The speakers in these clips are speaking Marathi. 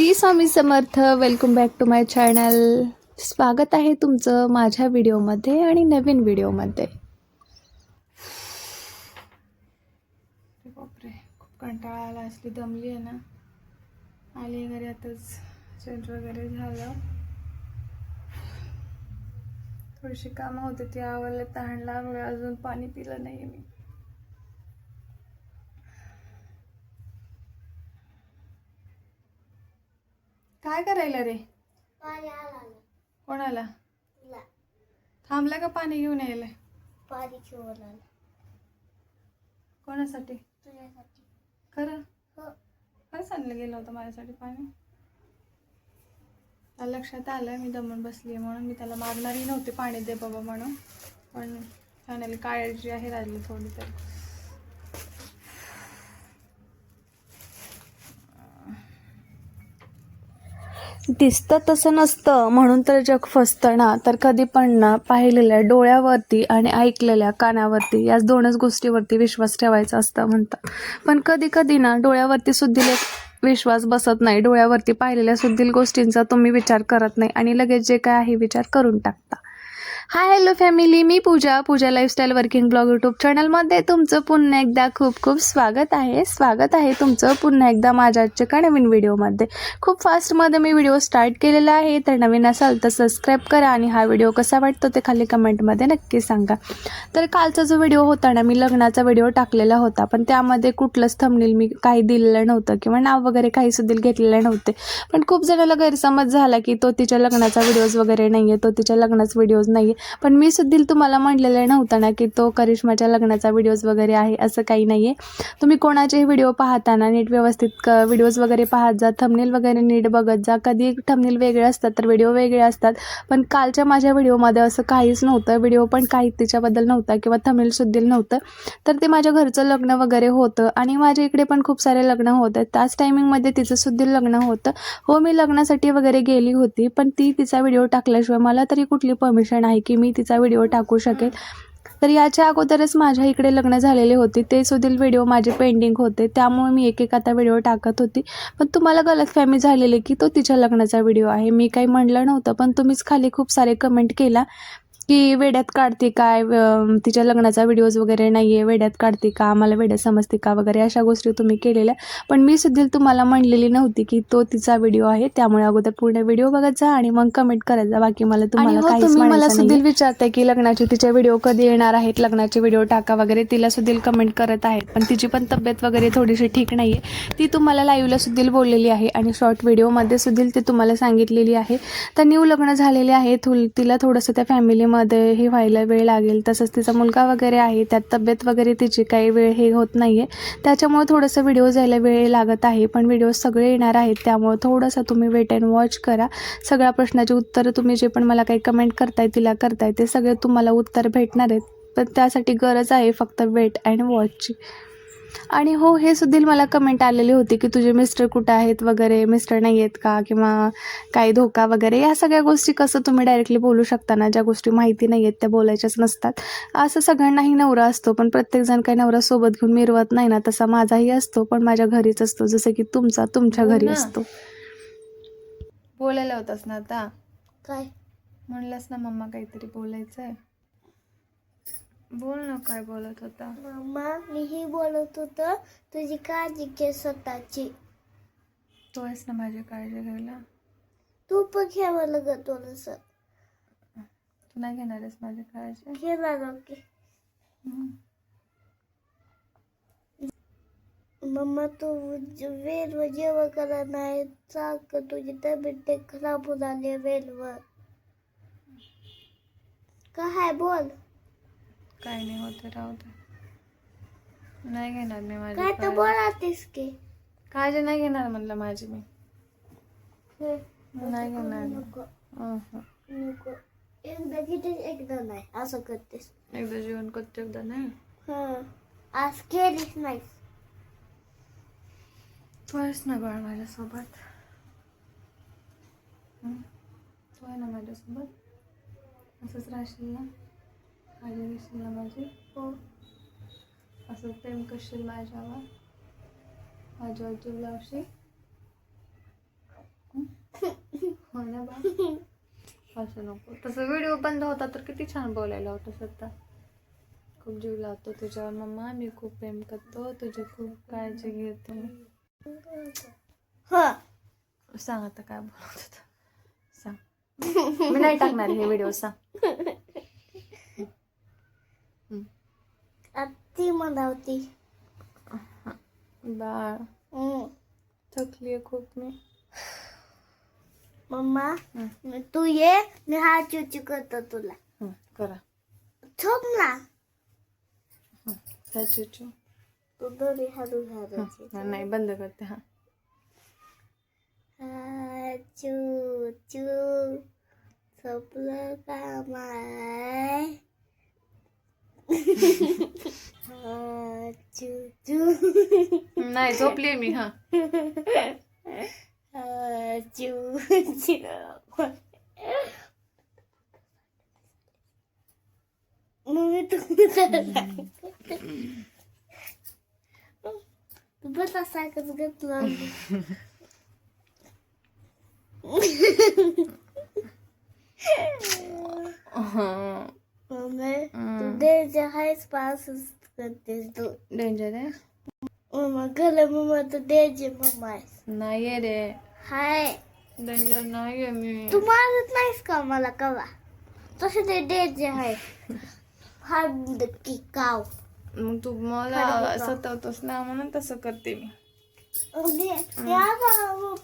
Shri Swami Samarth. Welcome back to my channel. स्वागत आहे तुमचं माझ्या व्हिडिओमध्ये आणि नवीन व्हिडिओमध्ये. बापरे, खूप कंटाळा आला, असली दमली आहे ना. आली घरी आताच, चेंज वगैरे झालं, थोडीशी कामं होती ती आवरले, तहान लागले, अजून पाणी पिलं नाही मी. काय करायला रे? कोणाला थांबला का? पाणी घेऊन यायला? पाणी घेऊन आला. कोणासाठी? तुझ्यासाठी. खरं? हो. खरंच आणलं गेलं होतं माझ्यासाठी पाणी? मला लक्षात आलं मी दमून बसली आहे म्हणून. मी त्याला मागणारी नव्हते पाणी दे बाबा म्हणून, पण फायनली काळजी आहे राहिली थोडी तरी. दिसतं तसं नसतं म्हणून तर जग फसतं ना. तर कधी पण ना पाहिलेल्या डोळ्यावरती आणि ऐकलेल्या कानावरती, या दोनच गोष्टीवरती विश्वास ठेवायचा असतं म्हणतात. पण कधी कधी ना डोळ्यावरती सुद्धा विश्वास बसत नाही. डोळ्यावरती पाहिलेल्या सुद्धा गोष्टींचा तुम्ही विचार करत नाही आणि लगेच जे काय आहे विचार करून टाकता. हाय हॅलो फॅमिली, मी पूजा लाईफस्टाईल वर्किंग ब्लॉग यूट्यूब चॅनलमध्ये तुमचं पुन्हा एकदा खूप खूप स्वागत आहे तुमचं पुन्हा एकदा माझ्या आजच्या नवीन व्हिडिओमध्ये. खूप फास्टमध्ये मी व्हिडिओ स्टार्ट केलेला आहे, तर नवीन असाल तर सबस्क्राईब करा आणि हा व्हिडिओ कसा वाटतो ते खाली कमेंटमध्ये नक्की सांगा. तर कालचा जो व्हिडिओ होता ना, मी लग्नाचा व्हिडिओ टाकलेला होता, पण त्यामध्ये कुठलंच थंबनेल मी काही दिलेलं नव्हतं किंवा नाव वगैरे काही सुद्धा घेतलेलं नव्हते. पण खूप जणांना गैरसमज झाला की तो तिच्या लग्नाचा व्हिडिओज वगैरे नाही आहे, तो तिच्या लग्नाचा व्हिडिओज नाही आहे. पण मी सुद्धा तुम्हाला म्हटलेलं नव्हतं ना की तो करिश्माच्या लग्नाचा व्हिडिओज वगैरे आहे, असं काही नाही आहे. तुम्ही कोणाचेही व्हिडिओ पाहताना नीट व्यवस्थित व्हिडिओज वगैरे पाहत जा, थंबनेल वगैरे नीट बघत जा. कधी थंबनेल वेगळे असतात तर व्हिडिओ वेगळे असतात, पण कालच्या माझ्या व्हिडिओमध्ये असं काहीच नव्हतं. व्हिडिओ पण काही तिच्याबद्दल नव्हता किंवा थंबनेल सुद्धा नव्हतं. तर ते माझ्या घरचं लग्न वगैरे होतं आणि माझ्या इकडे पण खूप सारे लग्न होतं. त्याच टायमिंगमध्ये तिचं सुद्धा लग्न होतं. हो, मी लग्नासाठी वगैरे गेली होती, पण ती तिचा व्हिडिओ टाकल्याशिवाय मला तरी कुठली परमिशन आहे की मी तिचा व्हिडिओ टाकू शकेल. तर याच्या अगोदरच माझ्या इकडे लग्न झालेले होते, ते सुद्धा व्हिडिओ माझे पेंडिंग होते, त्यामुळे मी एक आता व्हिडिओ टाकत होती. पण तुम्हाला गलतफहमी झालेली की तो तिच्या लग्नाचा व्हिडिओ आहे. मी काही म्हणलं नव्हतं, पण तुम्हीच खाली खूप सारे कमेंट केला की वेड्यात काढते काय, तिच्या लग्नाचा व्हिडिओज वगैरे नाही आहे, वेड्यात काढते का, आम्हाला वेड्यात समजते का वगैरे अशा गोष्टी तुम्ही केलेल्या. पण मी सुद्धा तुम्हाला म्हणलेली नव्हती की तो तिचा व्हिडिओ आहे. त्यामुळे अगोदर पूर्ण व्हिडिओ बघत जा आणि मग कमेंट करत जा. बाकी मला तुम्हाला काहीच म्हणायचं नाही. मला सुद्धा विचारते की लग्नाचे तिचे व्हिडिओ कधी येणार आहेत, लग्नाचे व्हिडिओ टाका वगैरे. तिला सुद्धा कमेंट करत आहेत, पण तिची पण तब्येत वगैरे थोडीशी ठीक नाही आहे. ती तुम्हाला लाईव्हला सुद्धा बोललेली आहे आणि शॉर्ट व्हिडिओमध्ये सुद्धा ते तुम्हाला सांगितलेली आहे. तर न्यू लग्न झालेले आहे, तिला थोडंसं त्या फॅमिलीमध्ये हे व्हायला वेळ लागेल. तसंच तिचा मुलगा वगैरे आहे, त्यात तब्येत वगैरे तिची काही वेळ हे होत नाही आहे, त्याच्यामुळे थोडंसं व्हिडिओ जायला वेळ लागत आहे. पण व्हिडिओ सगळे येणार आहेत, त्यामुळे थोडंसं तुम्ही वेट अँड वॉच करा. सगळ्या प्रश्नाचे उत्तर तुम्ही जे पण मला काही कमेंट करताय तिला करताय ते सगळे तुम्हाला उत्तर भेटणार आहेत. पण त्यासाठी गरज आहे फक्त वेट अँड वॉचची. आणि हो, हे सुद्धा मला कमेंट आलेली होती की तुझे मिस्टर कुठे आहेत वगैरे, मिस्टर नाही आहेत का किंवा काही धोका वगैरे. या सगळ्या गोष्टी कसं तुम्ही डायरेक्टली बोलू शकता ना, ज्या गोष्टी माहिती नाही आहेत त्या बोलायच्याच नसतात. असं सगळ्यांनाही नवरा असतो, पण प्रत्येकजण काही नवरा सोबत घेऊन मिरवत नाही ना. तसा माझाही असतो, पण माझ्या घरीच असतो, जसं की तुमचा तुमच्या घरी असतो. बोलायला होतास ना आता? काय म्हणलंस ना मम्मा काहीतरी बोलायचंय, बोल ना. काय बोलत होता? मम्मा, मीही बोलत होतं तुझी काळजी घे स्वतःची. तू आहेस ना माझी काळजी घ्यायला. तू पण घ्यावं लागत थोडंसं. तू नाही घेणार आहेस माझी काळजी? घेणार की. मम्मा, तू वेळवर जेवण करा नाही, सारखं तुझी तब्येत खराब होऊन आली वेळवर. काय बोल? काय नाही होत, राहू दे. नाही घेणार मी माझी काय तर काळजी. बोलातीस की. काळजी नाही घेणार म्हणलं माझी मी. नाही नको घेणार. नको. एकदा घेते एकदा नाही, असं करतेस. एकदा जेवण करते एकदा नाही. आज केलीच नाही. तू आहेस ना बाळ माझ्यासोबत. तू आहे ना माझ्यासोबत, असंच राहशील ना, काळजी घेशील ना माझी. हो. असं प्रेम करशील माझ्यावर, माझ्यावर जीव लावशील. हो ना बा. असं नको. तसं व्हिडिओ बंद होता तर किती छान बोलायला होतं स्वतः. खूप जीव लावतो तुझ्यावर मम्मा, मी खूप प्रेम करतो, तुझी खूप काळजी घेतो. हा सांग आता काय बोलत होतं. सांग. मी नाही टाकणार हे व्हिडिओ. सांग. ती म्हणावती बाळ थकली खूप मी. मम्मा तू ये, मी हात चुची करतो तुला. करा झोप ना. चुचू. तू दोरी हळू हळू. नाही बंद करते. हा चू चू झोपलं का माय. चू चू. नाही झोपली मी. हा चू चू. मम्मी तू बस सारखंच घेतलं. मम्मी तू डेंजर आहेस. पासच करतेस तू. डेंजर आहे. मम्मा खरं मम्मा तू डेंजर मम्मा आहेस. नाहीये रे. हाय डेंजर नाहीये मी. तू मारत नाहीस का मला कवा. तसं ते डेंजर आहे. फाड की काव. मग तू मला सतावतोस ना म्हणून तसं करते मी.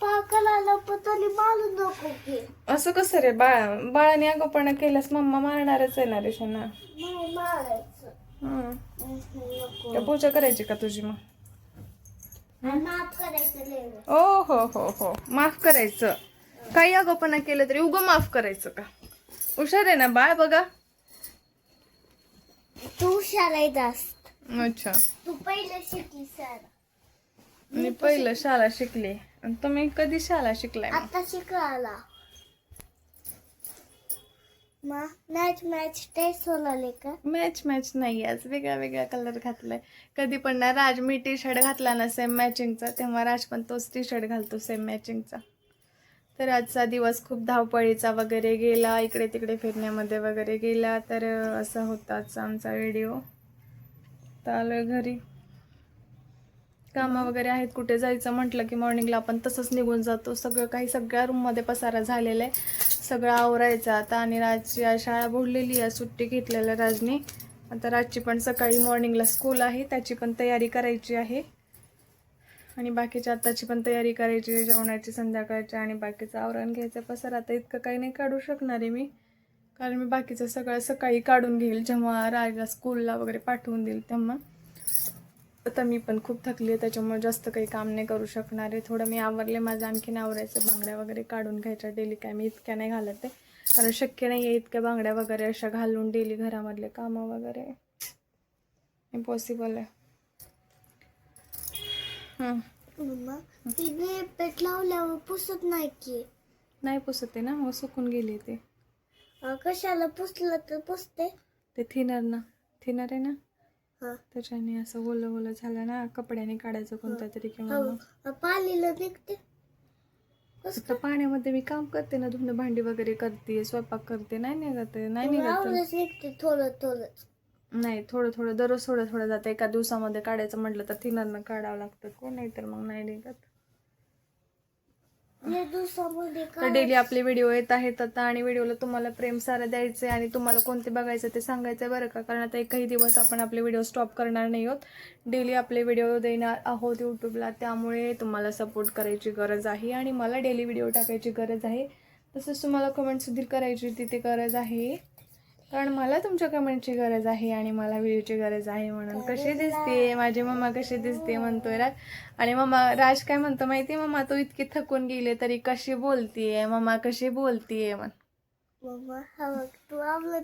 पाकला पतली मारू नको की. असं कसं रे बाळाने आगोपणा केल्यास मम्मा मारणारच आहे ना रे शना. नाही मारायचं. त्या पूजा करायची का तुझी मग. माफ करायचं लय. ओ हो माफ करायचं. काही आगोपणा केलं तरी उगं माफ करायचं का. हुशार आहे ना बाळ बघा. तू हुशार आहे जास्त. अच्छा. तू पहिलं शिकली सर. मी पहिलं शाळा शिकले. आणि तुम्ही कधी शाळा शिकलाय. आता शिकला. मॅच टेस्ट होणार का. मॅच नाही. आज वेगळा कलर घातलाय. कधी पण ना राज मी टी शर्ट घातला ना सेम मॅचिंगचा, तेव्हा राज पण तोच टी शर्ट घालतो सेम मॅचिंगचा. तर आजचा दिवस खूप धावपळीचा वगैरे गेला. इकडे तिकडे फिरण्यामध्ये वगैरे गेला. तर असा होता आजचा आमचा व्हिडिओ. तर आलोय घरी. कामं वगैरे आहेत. कुठे जायचं म्हटलं की मॉर्निंगला आपण तसंच निघून जातो. सगळ्या रूममध्ये पसारा झालेला आहे. सगळं आवरायचं आता. आणि राजची आज शाळा बुडलेली आहे. सुट्टी घेतलेलं राजने. आता राजची पण सकाळी मॉर्निंगला स्कूल आहे. त्याची पण तयारी करायची आहे. आणि बाकीच्या आताची पण तयारी करायची. जेवणाची संध्याकाळची आणि बाकीचं आवरण घ्यायचं. पसारा आता इतकं काही नाही काढू शकणार आहे मी. कारण मी बाकीचं सगळं सकाळी काढून घेईल. जेव्हा राजला स्कूलला वगैरे पाठवून देईल तेव्हा. आता मी पण खूप थकली आहे. त्याच्यामुळे जास्त काही काम नाही करू शकणार आहे. थोडं मी आवरले. माझं आणखीन आवरायचं. बांगड्या वगैरे काढून घ्यायच्या. डेली काय मी इतक्या नाही घालत आहे. कारण शक्य नाही आहे इतक्या बांगड्या वगैरे अशा घालून डेली घरामधले कामं वगैरे. इम्पॉसिबल आहे. मम्मा तिने पेट लावल्यावर पुसत नाही की. नाही पुसत आहे ना. मग सुकून गेले ते. कशाला पुसलं तर पुसते. ते थिनर आहे ना. हा त्याच्याने असं ओलं झालं ना. कपड्याने काढायचं कोणत्या तरी किंवा मग पालीला निघते. आता पाण्यामध्ये मी काम करते ना. धुणं भांडी वगैरे करते. स्वयंपाक करते. नाही निघत. निघते थोडं नाही थोडं दररोज थोडं जातं. एका दिवसामध्ये काढायचं म्हटलं तर थिनरनं काढावं लागतं. कोण नाही तर मग नाही निघत. तर डेली आपले व्हिडिओ येत आहेत आता. आणि व्हिडिओला तुम्हाला प्रेम सारं द्यायचं आणि तुम्हाला कोणते बघायचं ते सांगायचं बरं का. कारण आता एकही दिवस आपण आपले व्हिडिओ स्टॉप करणार नाही आहोत. डेली आपले व्हिडिओ देणार आहोत यूट्यूबला. त्यामुळे तुम्हाला सपोर्ट करायची गरज आहे. आणि मला डेली व्हिडिओ टाकायची गरज आहे. तसंच तुम्हाला कमेंट सुद्धा करायची तिथे गरज आहे. कारण मला तुमच्या कमेंटची गरज आहे. आणि मला व्हिडिओची गरज आहे. म्हणून कशी दिसते माझी मम्मा कशी दिसते म्हणतोय राज. आणि राज काय म्हणतो माहिती. मम्मा तू इतकी थकून गेले तरी कशी बोलतीये. मम्मा कशी बोलतीये म्हण. मम्मा तू आपलं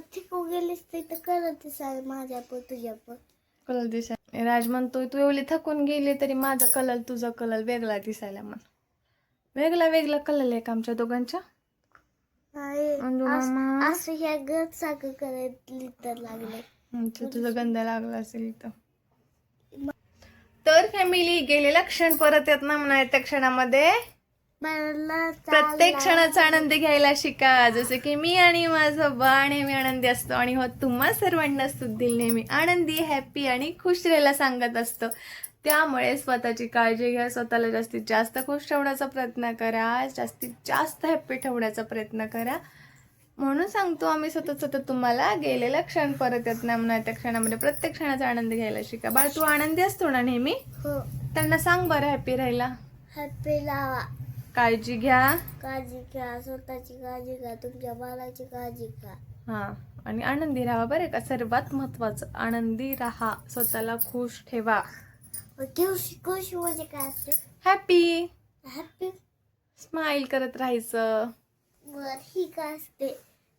थकून गेलीस तर करत दिसाय माझ्या पण तुझ्या पण कलर दिसाय. राज म्हणतोय तू एवढी थकून गेली तरी माझा कलर तुझा कलर वेगळा दिसायला म्हण. वेगळा कलर आहे का आमच्या दोघांच्या. असं ह्या गत सारखं करायला तर लागले. तुझं गंध लागला असेल तर फॅमिली गेलेला क्षण परत येत ना म्हणा. त्या क्षणामध्ये मला प्रत्येक क्षणाचा आनंद घ्यायला शिका, जसे की मी आणि माझं बाळ नेहमी आनंदी असतो आणि हो तुम्हा सर्वांना सुद्धा नेहमी आनंदी, हॅपी आणि खुश राहायला सांगत असतो. त्यामुळे स्वतःची काळजी घ्या, स्वतःला जास्तीत जास्त खुश ठेवण्याचा प्रयत्न करा, जास्तीत जास्त हॅपी ठेवण्याचा प्रयत्न करा. म्हणून सांगतो आम्ही सतत तुम्हाला, गेलेला क्षण परत येत नाही म्हणून त्या क्षणामध्ये प्रत्येक क्षणाचा आनंद घ्यायला शिका. बाळ तू आनंदी असतो ना नेहमी? हो. त्यांना सांग बरं हॅपी राहायला. हॅपी लावा. काळजी घ्या. काळजी घ्या, स्वतःची काळजी घ्या, तुमच्या बाळाची काळजी घ्या. हा, आणि आनंदी राहा बरं का, सर्वात महत्वाचं आनंदी राहा, स्वतःला खुश ठेवा. खुश म्हणजे काय असते? Happy happy. स्माइल करत राहायचं. बर ही काय असते?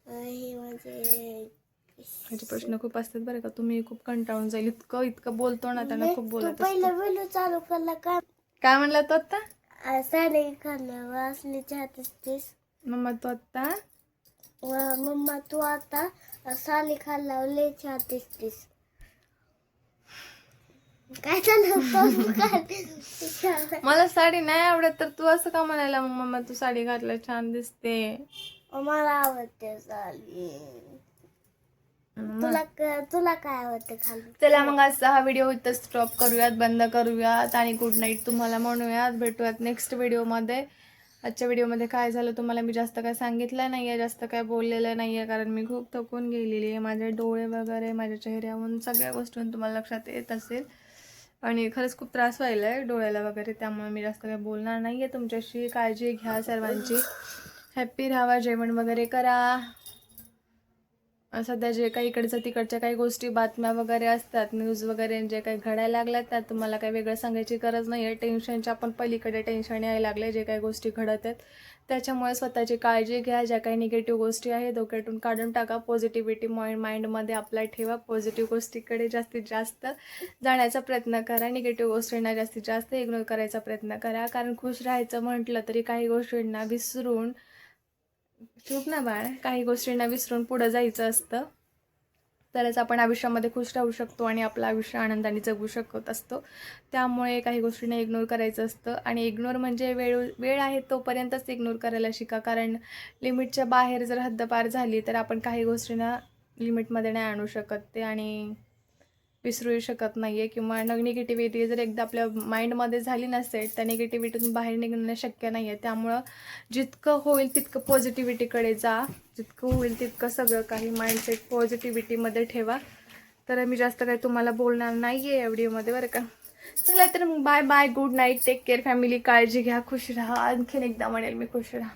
हे म्हणजे ह्याचे प्रश्न खूप असतात बरं का, तुम्ही खूप कंटाळून जाईल, इतकं बोलतो ना त्यांना, खूप तू बोलत पहिला असतो. व्हिडिओ चालू करला का? काय म्हणला तो आता? साडे खाल्ल्यावर असली चाहत असतेस. मम्मा तो आता मम्मा तू आता साली खाल्ल्यावर लय चाहत असतेस. काय झालं? मला साडी नाही आवडत तर तू असं का म्हणायला, मम्मा तू साडी घातलं छान दिसते. मला आवडते साडी. तुला काय आवडते खाली? चला मग आजचा हा व्हिडिओ इथं स्टॉप करूयात, बंद करूयात आणि गुड नाईट तुम्हाला म्हणूयात. भेटूयात नेक्स्ट व्हिडिओमध्ये. आजच्या व्हिडिओमध्ये काय झालं तुम्हाला मी जास्त काय सांगितलं नाही आहे, जास्त काय बोललेलं नाही आहे, कारण मी खूप थकून गेलेली आहे. माझे डोळे वगैरे, माझ्या चेहऱ्यावरून सगळ्या गोष्टींनी तुम्हाला लक्षात येत असेल आणि खरंच खूप त्रास व्हायला आहे डोळ्याला वगैरे, त्यामुळे मी जास्त काय बोलणार नाही आहे तुमच्याशी. काळजी घ्या सर्वांची, हॅप्पी राहा, जेवण वगैरे करा. सध्या जे काही इकडच्या तिकडच्या काही गोष्टी, बातम्या वगैरे असतात, न्यूज वगैरे जे काही घडायला लागल्यात त्यात तुम्हाला काही वेगळं सांगायची गरज नाही आहे. टेन्शनच्या पण पलीकडे टेन्शन यायला लागले, जे काही गोष्टी घडत आहेत त्याच्यामुळे स्वतःची काळजी घ्या. ज्या काही निगेटिव्ह गोष्टी आहेत डोक्यातून काढून टाका, पॉझिटिव्हिटी माइंडमध्ये अप्लाय ठेवा, पॉझिटिव्ह गोष्टीकडे जास्तीत जास्त जाण्याचा प्रयत्न करा, निगेटिव्ह गोष्टींना जास्तीत जास्त इग्नोर करायचा प्रयत्न करा. कारण खुश राहायचं म्हटलं तरी काही गोष्टींना विसरून, चूक ना बाळ, काही गोष्टींना विसरून पुढं जायचं असतं, तरच आपण आयुष्यामध्ये खुश राहू शकतो आणि आपलं आयुष्य आनंदाने जगू शकत असतो. त्यामुळे काही गोष्टींना इग्नोर करायचं असतं आणि इग्नोर म्हणजे वेळ आहे तोपर्यंतच इग्नोर करायला शिका. कारण लिमिटच्या बाहेर जर हद्दपार झाली तर आपण काही गोष्टींना लिमिटमध्ये नाही आणू शकत ते आणि विसरू शकत नाही आहे. किंवा निगेटिव्हिटी जर एकदा आपल्या माइंडमध्ये झाली नसेल त्या निगेटिव्हिटीतून बाहेर निघणं शक्य नाही आहे. त्यामुळं जितकं होईल तितकं पॉझिटिव्हिटीकडे जा, जितकं होईल तितकं सगळं काही माइंडसेट पॉझिटिव्हिटीमध्ये ठेवा. तर मी जास्त काही तुम्हाला बोलणार नाही आहे या व्हिडिओमध्ये बरं का. चला तर मग bye bye, good night, take care family, काळजी घ्या, खुश राहा. आणखीन एकदा म्हणेल मी, खुश राहा.